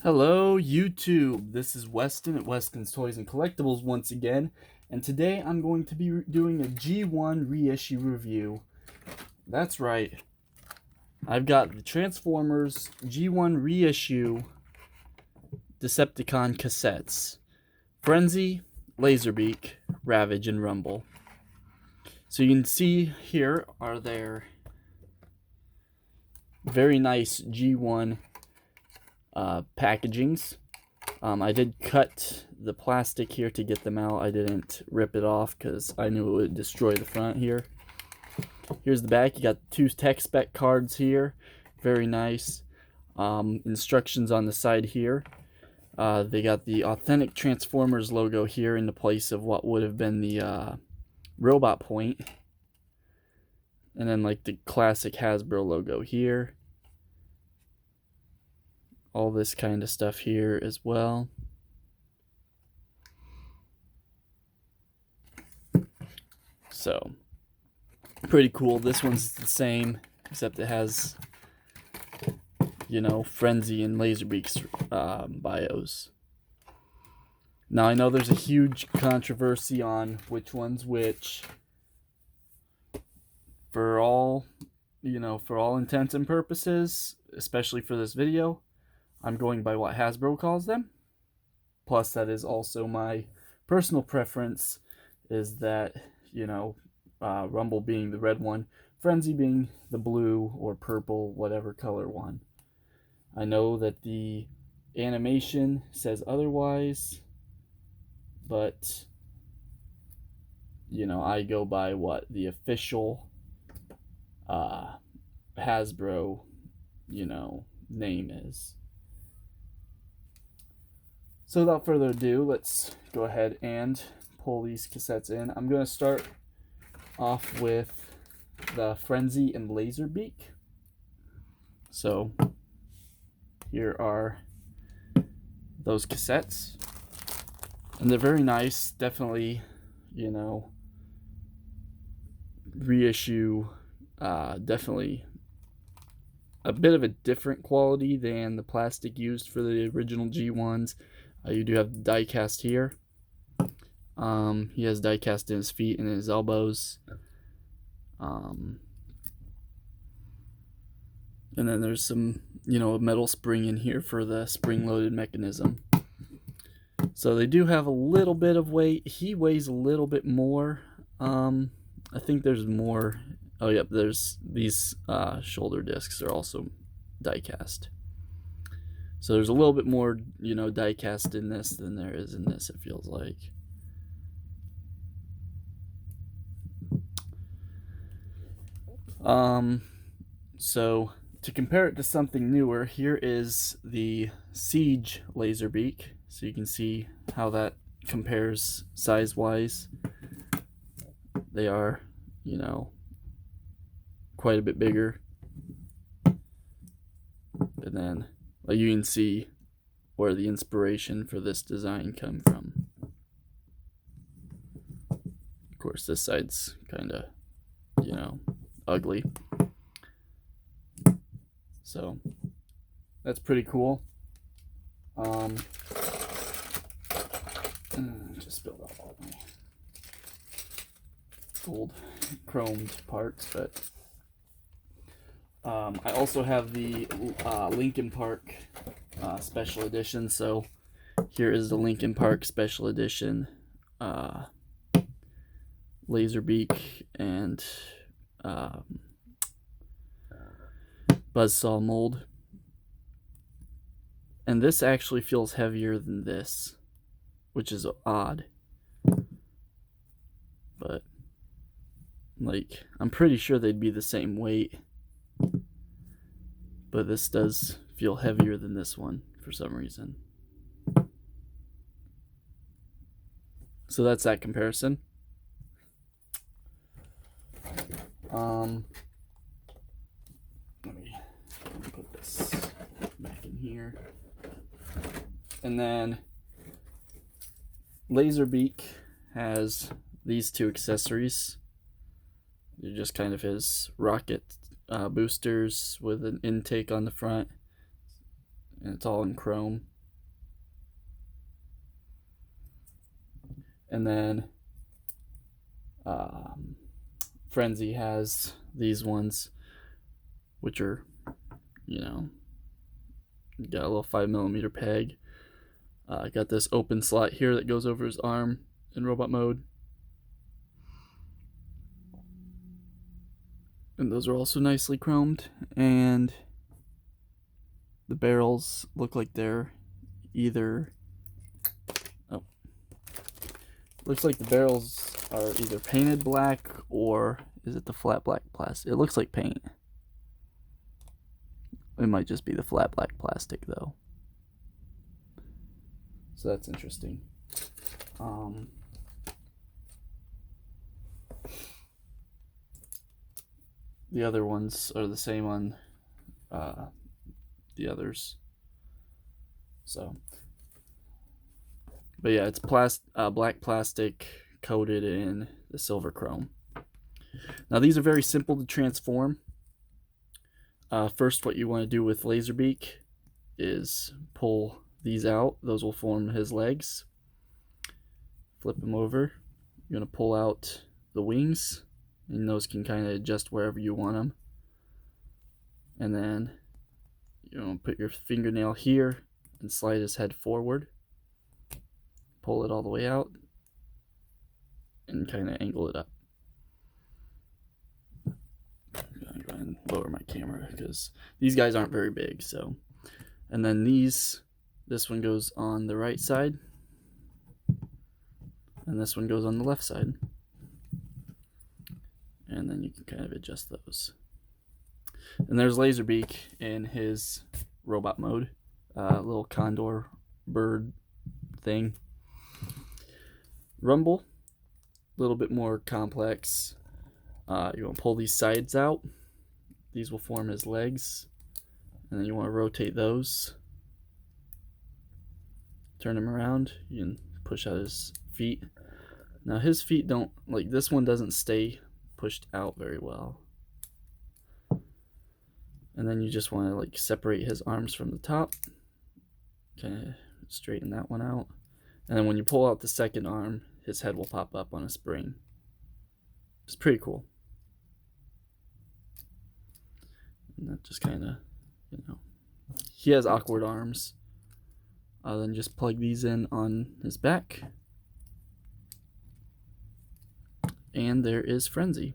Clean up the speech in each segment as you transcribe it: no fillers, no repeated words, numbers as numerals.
Hello YouTube, this is Weston at Weston's Toys and Collectibles once again, and today I'm going to be doing a G1 reissue review. That's right, I've got the Transformers G1 reissue Decepticon cassettes, Frenzy, Laserbeak, Ravage, and Rumble. So you can see here are their very nice G1 packagings. I did cut the plastic here to get them out. I didn't rip it off because I knew it would destroy the front here. Here's the back. You got two tech spec cards here. Very nice. Instructions on the side here. They got the authentic Transformers logo here in the place of what would have been the robot point. And then like the classic Hasbro logo here. All this kind of stuff here as well. So, pretty cool. This one's the same, except it has, you know, Frenzy and Laserbeak's bios. Now, I know there's a huge controversy on which one's which. For all intents and purposes, especially for this video, I'm going by what Hasbro calls them. Plus, that is also my personal preference, is that, Rumble being the red one, Frenzy being the blue or purple, whatever color one. I know that the animation says otherwise, but, I go by what the official Hasbro, name is. So without further ado, let's go ahead and pull these cassettes in. I'm going to start off with the Frenzy and Laserbeak. So here are those cassettes. And they're very nice. Definitely, reissue. Definitely a bit of a different quality than the plastic used for the original G1s. You do have the die cast here. He has die cast in his feet and his elbows. And then there's some, metal spring in here for the spring-loaded mechanism. So they do have a little bit of weight. He weighs a little bit more. I think there's more. Oh, yep, there's these shoulder discs are also die cast. So there's a little bit more, die cast in this than there is in this, it feels like. So to compare it to something newer, here is the Siege Laserbeak. So you can see how that compares size-wise. They are, quite a bit bigger. And then you can see where the inspiration for this design come from. Of course, this side's kind of, ugly. So that's pretty cool. Just spilled out all my gold chromed parts, but I also have the Linkin Park special edition. So here is the Linkin Park special edition Laserbeak and Buzzsaw mold. And this actually feels heavier than this, which is odd. But, I'm pretty sure they'd be the same weight. But this does feel heavier than this one for some reason. So that's that comparison. Let me put this back in here. And then Laserbeak has these two accessories. They're just kind of his rocket boosters with an intake on the front, and it's all in chrome. And then Frenzy has these ones, which are, you know, got a little 5mm peg. Got this open slot here that goes over his arm in robot mode. And those are also nicely chromed. And the barrels look like they're either... Oh. Looks like the barrels are either painted black, or is it the flat black plastic? It looks like paint. It might just be the flat black plastic though. So that's interesting. The other ones are the same on the others. So, but yeah, it's black plastic coated in the silver chrome. Now these are very simple to transform. First, what you want to do with Laserbeak is pull these out. Those will form his legs. Flip them over. You're going to pull out the wings, and those can kind of adjust wherever you want them. And then you're going to put your fingernail here and slide his head forward. Pull it all the way out and kind of angle it up. I'm going to go ahead and lower my camera because these guys aren't very big. So, and then this one goes on the right side, and this one goes on the left side. And then you can kind of adjust those. And there's Laserbeak in his robot mode, little condor bird thing. Rumble, a little bit more complex. You're going to pull these sides out. These will form his legs. And then you want to rotate those. Turn him around. You can push out his feet. Now his feet don't, like this one doesn't stay pushed out very well. And then you just want to like separate his arms from the top. Kind of straighten that one out. And then when you pull out the second arm, his head will pop up on a spring. It's pretty cool. And that just kind of, you know, he has awkward arms. Then just plug these in on his back. And there is Frenzy.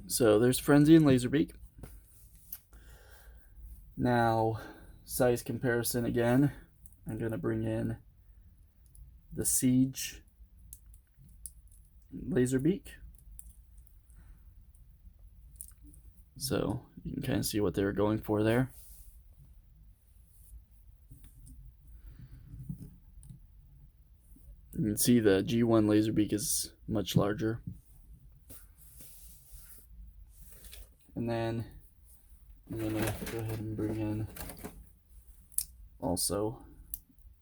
So there's Frenzy and Laserbeak. Now, size comparison again. I'm going to bring in the Siege Laserbeak. So you can kind of see what they were going for there. You can see the G1 Laserbeak is much larger. And then I'm going to go ahead and bring in also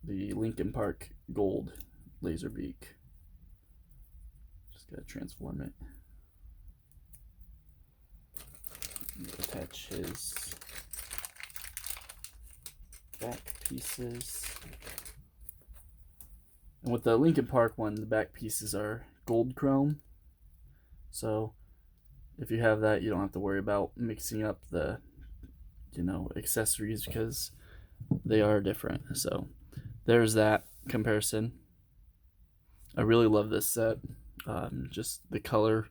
the Linkin Park Gold Laserbeak. Just got to transform it. Attach his back pieces. And with the Linkin Park one, the back pieces are gold chrome. So if you have that, you don't have to worry about mixing up the, you know, accessories because they are different. So there's that comparison. I really love this set. Just the color,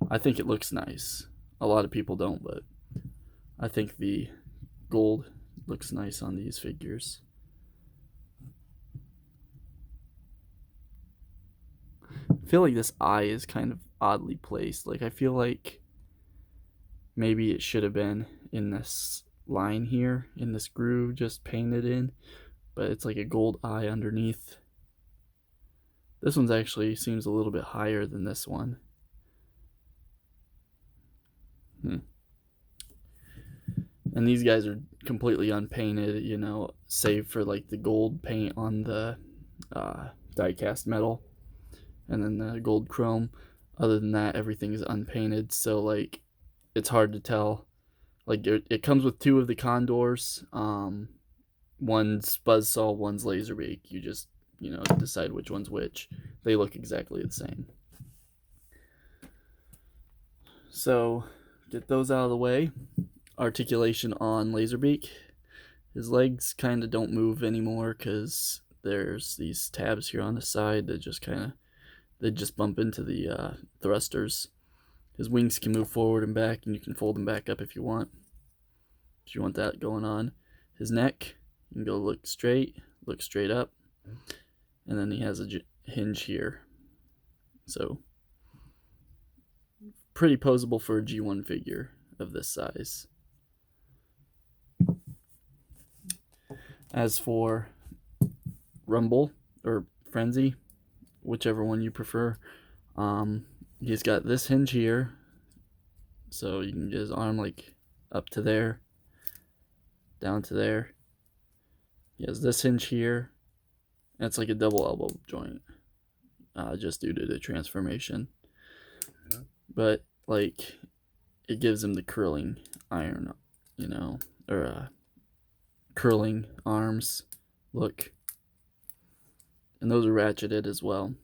I think it looks nice. A lot of people don't, but I think the gold looks nice on these figures. I feel like this eye is kind of oddly placed. Like I feel like maybe it should have been in this line here, in this groove, just painted in, but it's like a gold eye underneath. This one's actually seems a little bit higher than this one. And these guys are completely unpainted, you know, save for like the gold paint on the die-cast metal and then the gold chrome. Other than that, everything is unpainted, so like it's hard to tell. Like it comes with two of the condors, one's buzzsaw, one's Laserbeak. You just, decide which one's which. They look exactly the same. So, get those out of the way. Articulation on Laserbeak. His legs kind of don't move anymore because there's these tabs here on the side that just bump into the thrusters. His wings can move forward and back, and you can fold them back up if you want. If you want that going on. His neck, you can go look straight up, and then he has a hinge here. So, pretty posable for a G1 figure of this size. As for Rumble or Frenzy, whichever one you prefer, he's got this hinge here, so you can get his arm like up to there, down to there. He has this hinge here, and it's like a double elbow joint, just due to the transformation. But like, it gives him the curling iron, or curling arms look, and those are ratcheted as well.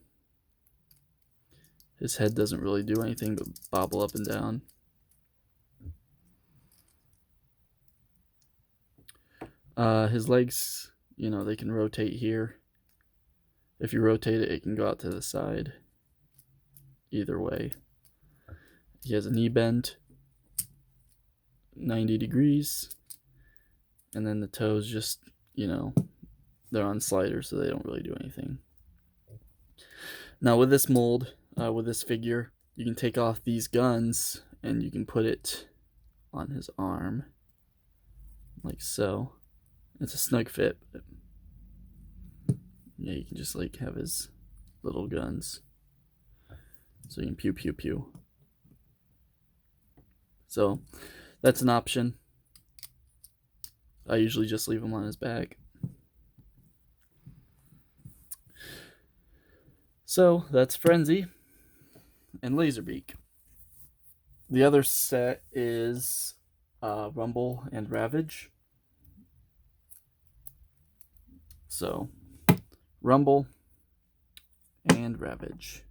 His head doesn't really do anything but bobble up and down. His legs, they can rotate here. If you rotate it, it can go out to the side. Either way. He has a knee bend, 90 degrees. And then the toes just, they're on sliders, so they don't really do anything. Now with this mold, with this figure, you can take off these guns and you can put it on his arm. Like so. It's a snug fit. But yeah, you can just like have his little guns. So you can pew pew pew. So that's an option. I usually just leave him on his back. So that's Frenzy and Laserbeak. The other set is Rumble and Ravage. So Rumble and Ravage.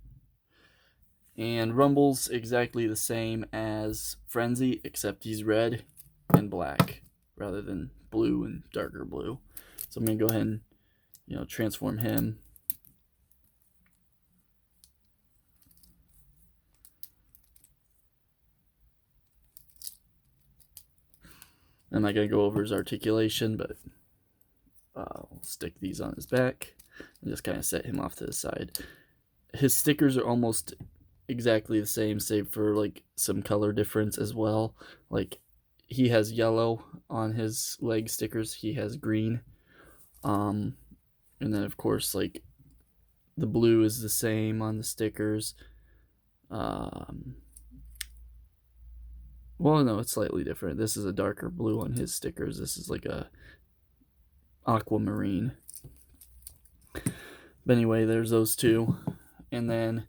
And Rumble's exactly the same as Frenzy, except he's red and black rather than blue and darker blue. So I'm going to go ahead and, transform him. I'm not going to go over his articulation, but I'll stick these on his back and just kind of set him off to the side. His stickers are almost exactly the same, save for like some color difference as well. Like, he has yellow on his leg stickers, he has green, and then of course like the blue is the same on the stickers. Well, no, it's slightly different. This is a darker blue on his stickers. This is like a aquamarine. But anyway, there's those two. And then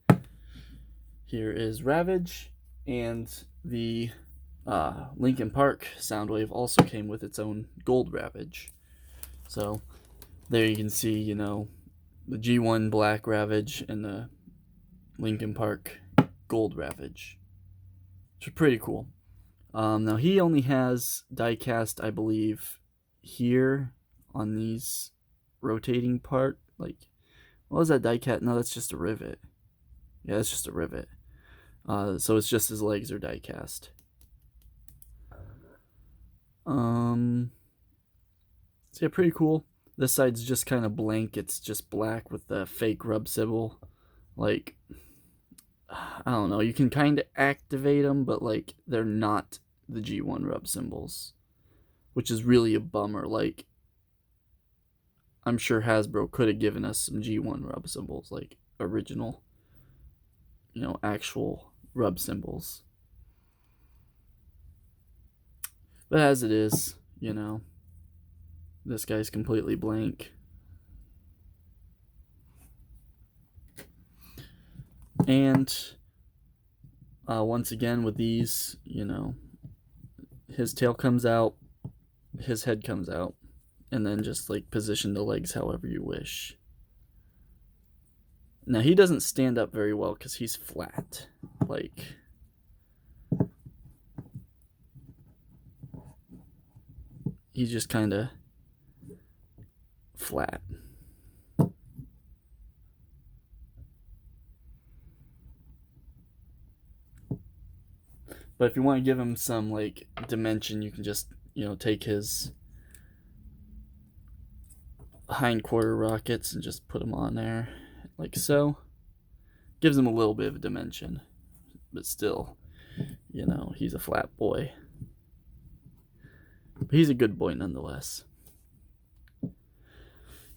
here is Ravage, and the Linkin Park Soundwave also came with its own gold Ravage. So there you can see, the G1 black Ravage and the Linkin Park gold Ravage, which is pretty cool. Now he only has die cast, I believe, here on these rotating part. Like, what was that die cast? No, that's just a rivet. Yeah, that's just a rivet. So it's just his legs are die cast. So yeah, pretty cool. This side's just kind of blank. It's just black with the fake rub symbol. Like, I don't know. You can kind of activate them, but like, they're not the G1 rub symbols, which is really a bummer. Like, I'm sure Hasbro could have given us some G1 rub symbols, like original, actual rub symbols. But as it is, this guy's completely blank. And once again with these, his tail comes out, his head comes out, and then just like position the legs however you wish. Now he doesn't stand up very well because he's flat. Like, he's just kind of flat. But if you want to give him some like dimension, you can just, take his hind quarter rockets and just put them on there like so. Gives him a little bit of dimension, but still, he's a flat boy. But he's a good boy nonetheless.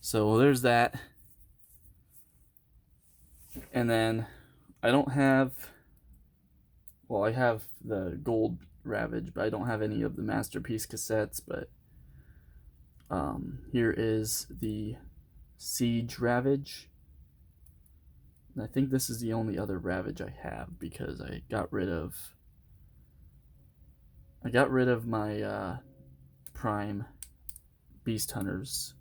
So there's that. And then I don't have, well, I have the gold Ravage, but I don't have any of the Masterpiece cassettes. But here is the Siege Ravage. And I think this is the only other Ravage I have because I got rid of my Prime Beast Hunters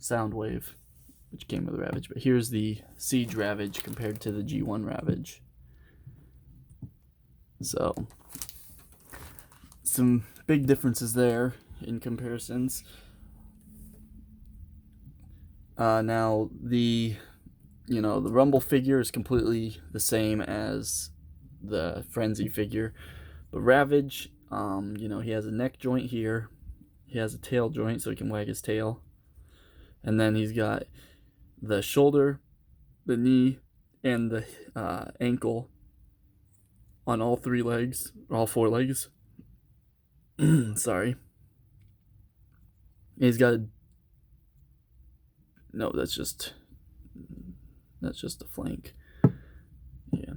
Soundwave, which came with the Ravage. But here's the Siege Ravage compared to the G1 Ravage. So some big differences there in comparisons. Now the Rumble figure is completely the same as the Frenzy figure, but Ravage, he has a neck joint here, he has a tail joint so he can wag his tail, and then he's got the shoulder, the knee, and the ankle on all 3 legs, or all 4 legs. Sorry. He's got no, that's just the flank. Yeah.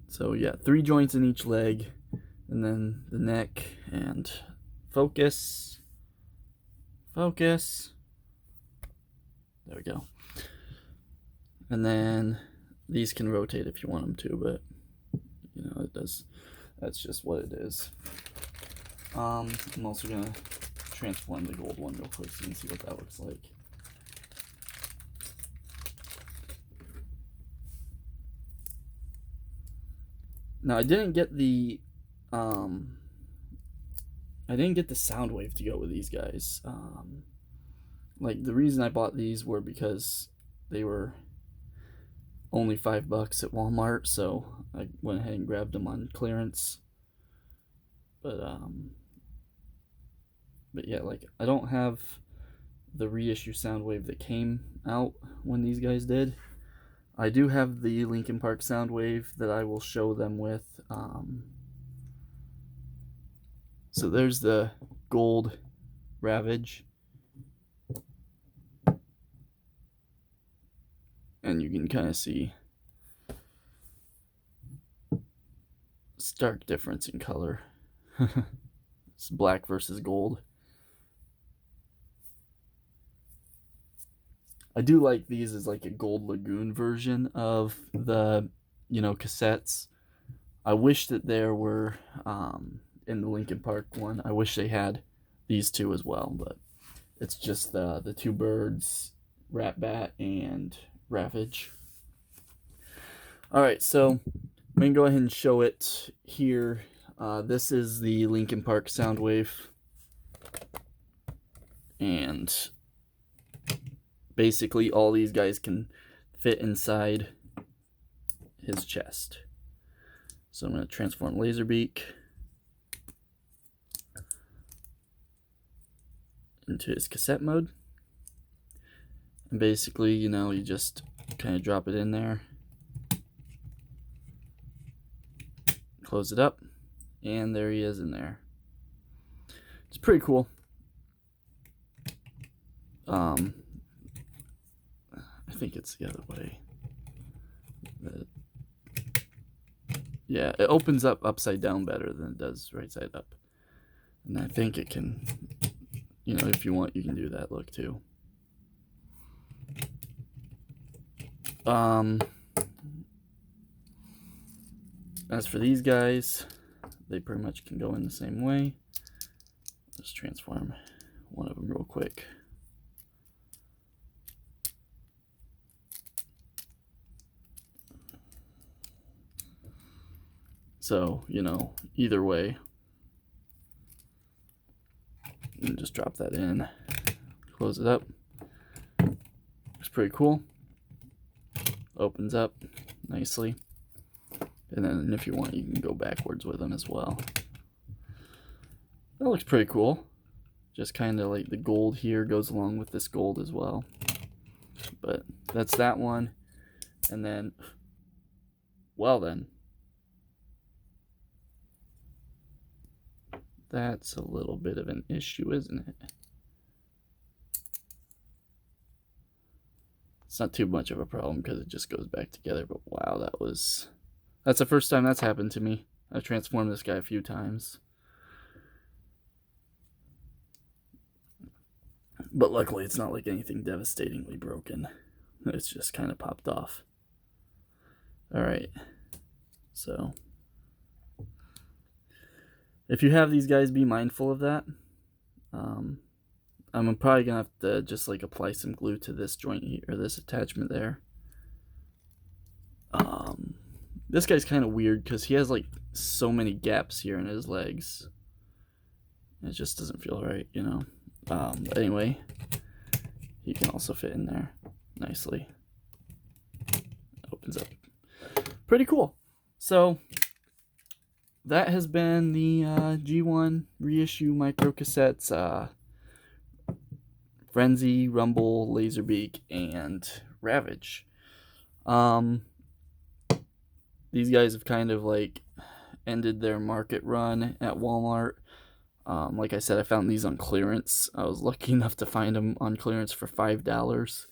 So yeah, 3 joints in each leg, and then the neck, and focus. There we go. And then these can rotate if you want them to, but it does. That's just what it is. I'm also gonna transform the gold one real quick so you can see what that looks like. Now I didn't get the Soundwave to go with these guys. Like, the reason I bought these were because they were only $5 at Walmart, so I went ahead and grabbed them on clearance. But yeah, like, I don't have the reissue Soundwave that came out when these guys did. I do have the Linkin Park Soundwave that I will show them with. So there's the gold Ravage. And you can kind of see stark difference in color. It's black versus gold. I do like these as like a Gold Lagoon version of the, cassettes. I wish that there were, in the Linkin Park one, I wish they had these 2 as well, but it's just the 2 birds, Rat Bat and Ravage. Alright, so I'm going to go ahead and show it here. This is the Linkin Park Soundwave. And basically all these guys can fit inside his chest. So I'm going to transform Laserbeak into his cassette mode. And basically, you just kind of drop it in there, close it up, and there he is in there. It's pretty cool. I think it's the other way. Yeah, it opens up upside down better than it does right side up. And I think it can, if you want, you can do that look too. As for these guys, they pretty much can go in the same way. Let's transform one of them real quick. So, you know, either way, and just drop that in, close it up. It's pretty cool. Opens up nicely. And then if you want, you can go backwards with them as well. That looks pretty cool. Just kind of like the gold here goes along with this gold as well. But that's that one. And then, well then, that's a little bit of an issue, isn't it? It's not too much of a problem because it just goes back together, but wow, that's the first time that's happened to me. I've transformed this guy a few times. But luckily it's not like anything devastatingly broken. It's just kind of popped off. Alright, so if you have these guys, be mindful of that. I'm probably gonna have to just like apply some glue to this joint here, or this attachment there. This guy's kind of weird because he has like so many gaps here in his legs. It just doesn't feel right, you know. But anyway, he can also fit in there nicely. Opens up. Pretty cool. So that has been the G1 reissue micro cassettes. Frenzy, Rumble, Laserbeak, and Ravage. These guys have kind of like ended their market run at Walmart. Like I said, I found these on clearance. I was lucky enough to find them on clearance for $5.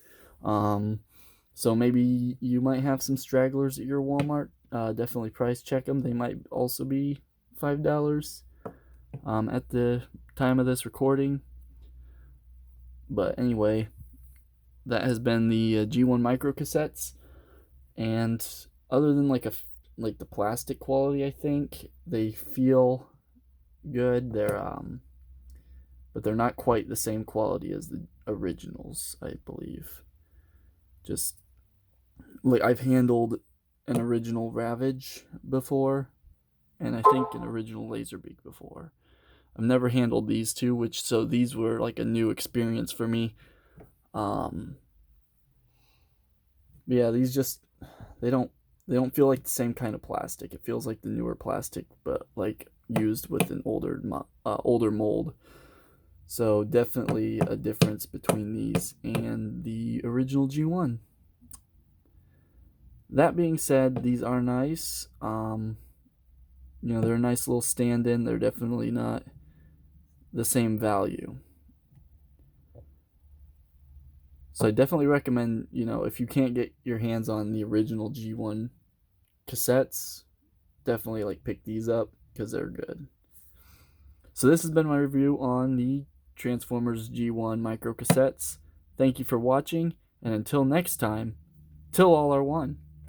So maybe you might have some stragglers at your Walmart. Definitely price check them. They might also be $5 at the time of this recording. But anyway, that has been the G1 micro cassettes. And other than like the plastic quality, I think they feel good. But they're not quite the same quality as the originals, I believe. Just like I've handled an original Ravage before, and I think an original Laserbeak before. I've never handled these two, so these were like a new experience for me. Yeah, these just they don't feel like the same kind of plastic. It feels like the newer plastic, but like used with an older mold. So definitely a difference between these and the original G1. That being said, these are nice. You know, they're a nice little stand-in. They're definitely not the same value. So I definitely recommend, you know, if you can't get your hands on the original G1 cassettes, definitely like pick these up because they're good. So this has been my review on the Transformers G1 micro cassettes. Thank you for watching, and until next time, till all are one.